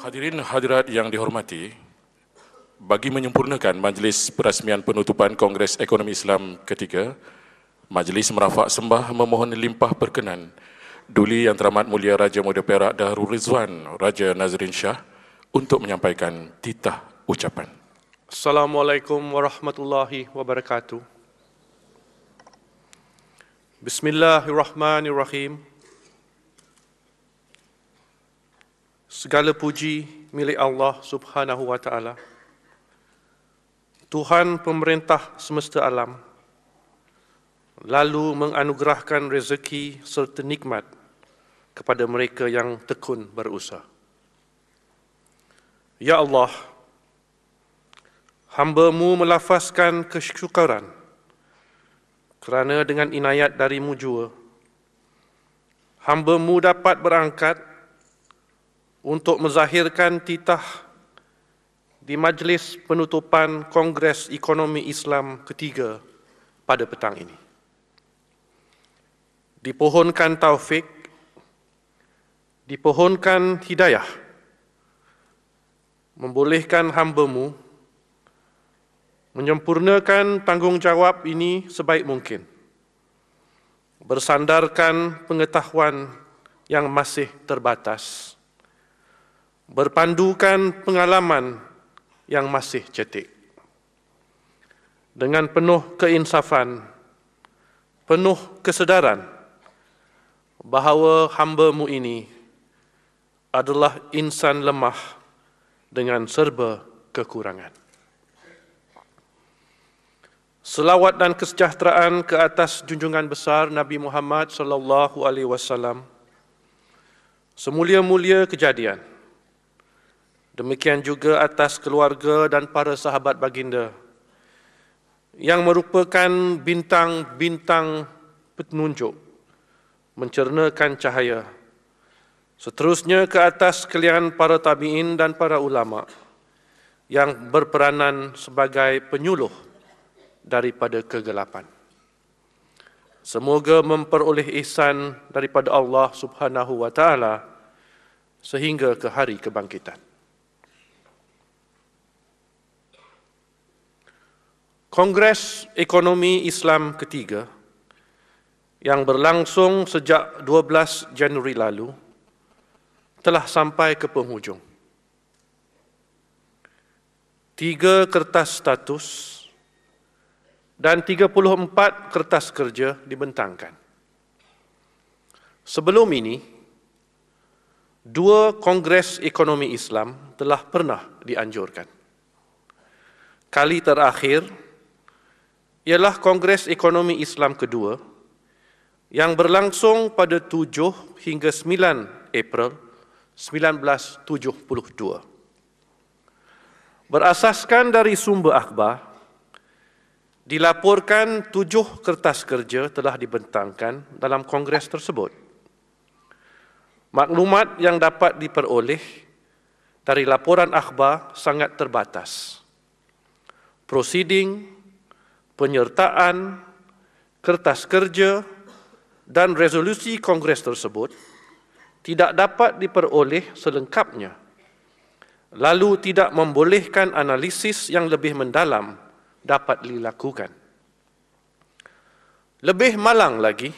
Hadirin hadirat yang dihormati, bagi menyempurnakan majlis perasmian penutupan Kongres Ekonomi Islam ketiga, Majlis merafak sembah memohon limpah perkenan Duli Yang Teramat Mulia Raja Muda Perak Darul Rizwan Raja Nazrin Shah untuk menyampaikan titah ucapan. Assalamualaikum warahmatullahi wabarakatuh. Bismillahirrahmanirrahim. Segala puji milik Allah Subhanahu wa taala, Tuhan pemerintah semesta alam, lalu menganugerahkan rezeki serta nikmat kepada mereka yang tekun berusaha. Ya Allah, hamba-Mu melafazkan kesyukuran kerana dengan inayat dari-Mu jua, hamba-Mu dapat berangkat untuk menzahirkan titah di majlis penutupan Kongres Ekonomi Islam ketiga pada petang ini. Dipohonkan taufik, dipohonkan hidayah, membolehkan hamba-Mu menyempurnakan tanggungjawab ini sebaik mungkin, bersandarkan pengetahuan yang masih terbatas, berpandukan pengalaman yang masih cetek. Dengan penuh keinsafan, penuh kesedaran bahawa hamba-Mu ini adalah insan lemah dengan serba kekurangan. Selawat dan kesejahteraan ke atas junjungan besar Nabi Muhammad sallallahu alaihi wasallam, semulia-mulia kejadian. Demikian juga atas keluarga dan para sahabat baginda yang merupakan bintang-bintang penunjuk mencernakan cahaya. Seterusnya ke atas sekalian para tabi'in dan para ulama yang berperanan sebagai penyuluh daripada kegelapan. Semoga memperoleh ihsan daripada Allah Subhanahu wa taala sehingga ke hari kebangkitan. Kongres Ekonomi Islam ketiga yang berlangsung sejak 12 Januari lalu telah sampai ke penghujung. 3 kertas status dan 34 kertas kerja dibentangkan. Sebelum ini, 2 Kongres Ekonomi Islam telah pernah dianjurkan. Kali terakhir ialah Kongres Ekonomi Islam kedua yang berlangsung pada 7 hingga 9 April 1972. Berasaskan dari sumber akhbar, dilaporkan 7 kertas kerja telah dibentangkan dalam kongres tersebut. Maklumat yang dapat diperoleh dari laporan akhbar sangat terbatas. Prosiding, penyertaan, kertas kerja dan resolusi kongres tersebut tidak dapat diperoleh selengkapnya, lalu tidak membolehkan analisis yang lebih mendalam dapat dilakukan. Lebih malang lagi,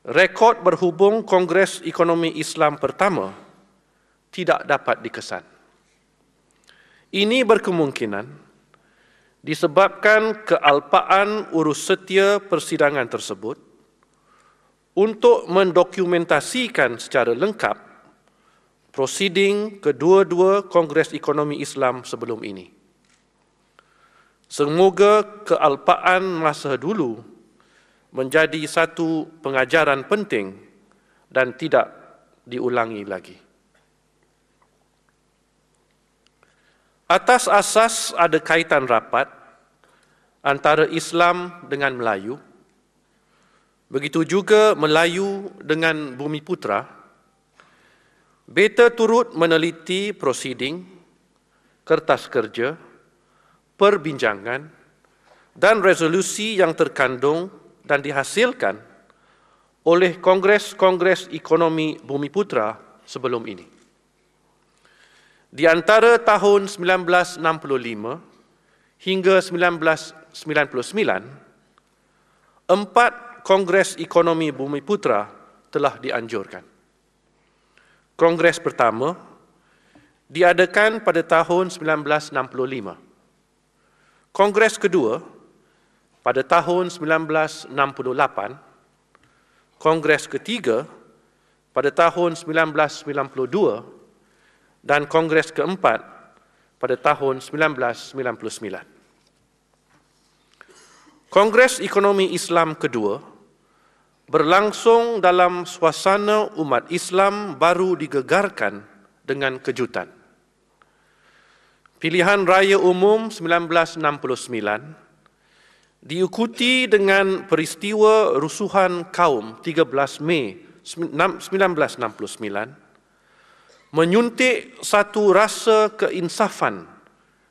rekod berhubung Kongres Ekonomi Islam pertama tidak dapat dikesan. Ini berkemungkinan disebabkan kealpaan urus setia persidangan tersebut untuk mendokumentasikan secara lengkap prosiding kedua-dua Kongres Ekonomi Islam sebelum ini. Semoga kealpaan masa dulu menjadi satu pengajaran penting dan tidak diulangi lagi. Atas asas ada kaitan rapat antara Islam dengan Melayu, begitu juga Melayu dengan Bumiputra, beta turut meneliti prosiding, kertas kerja, perbincangan dan resolusi yang terkandung dan dihasilkan oleh Kongres-Kongres Ekonomi Bumiputra sebelum ini. Di antara tahun 1965 hingga 1999, 4 Kongres Ekonomi Bumiputra telah dianjurkan. Kongres pertama diadakan pada tahun 1965. Kongres kedua pada tahun 1968, Kongres ketiga pada tahun 1992 dan Kongres keempat pada tahun 1999. Kongres Ekonomi Islam kedua berlangsung dalam suasana umat Islam baru digegarkan dengan kejutan. Pilihan Raya Umum 1969 diikuti dengan peristiwa rusuhan kaum 13 Mei 1969, menyuntik satu rasa keinsafan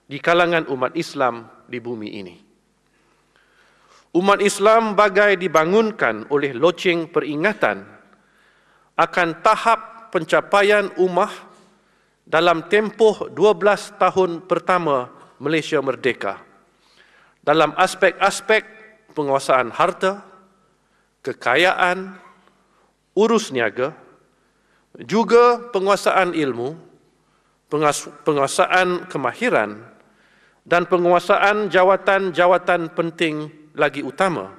di kalangan umat Islam di bumi ini. Umat Islam bagai dibangunkan oleh loceng peringatan akan tahap pencapaian ummah dalam tempoh 12 tahun pertama Malaysia merdeka, dalam aspek-aspek penguasaan harta, kekayaan, urus niaga, juga penguasaan ilmu, penguasaan kemahiran, dan penguasaan jawatan-jawatan penting lagi utama,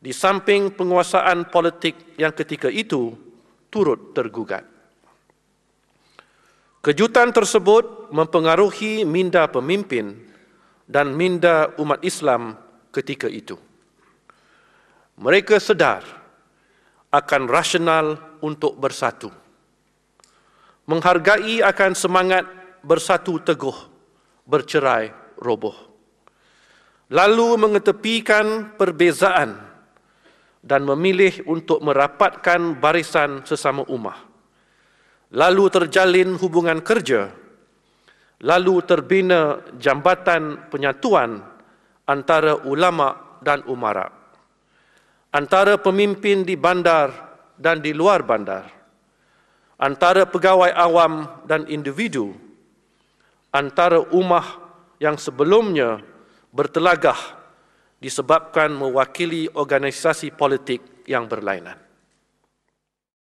di samping penguasaan politik yang ketika itu turut tergugat. Kejutan tersebut mempengaruhi minda pemimpin dan minda umat Islam ketika itu. Mereka sedar akan rasional untuk bersatu, menghargai akan semangat bersatu teguh, bercerai roboh, lalu mengetepikan perbezaan dan memilih untuk merapatkan barisan sesama ummah, lalu terjalin hubungan kerja, lalu terbina jambatan penyatuan antara ulama dan umara, antara pemimpin di bandar dan di luar bandar, antara pegawai awam dan individu, antara ummah yang sebelumnya bertelagah disebabkan mewakili organisasi politik yang berlainan.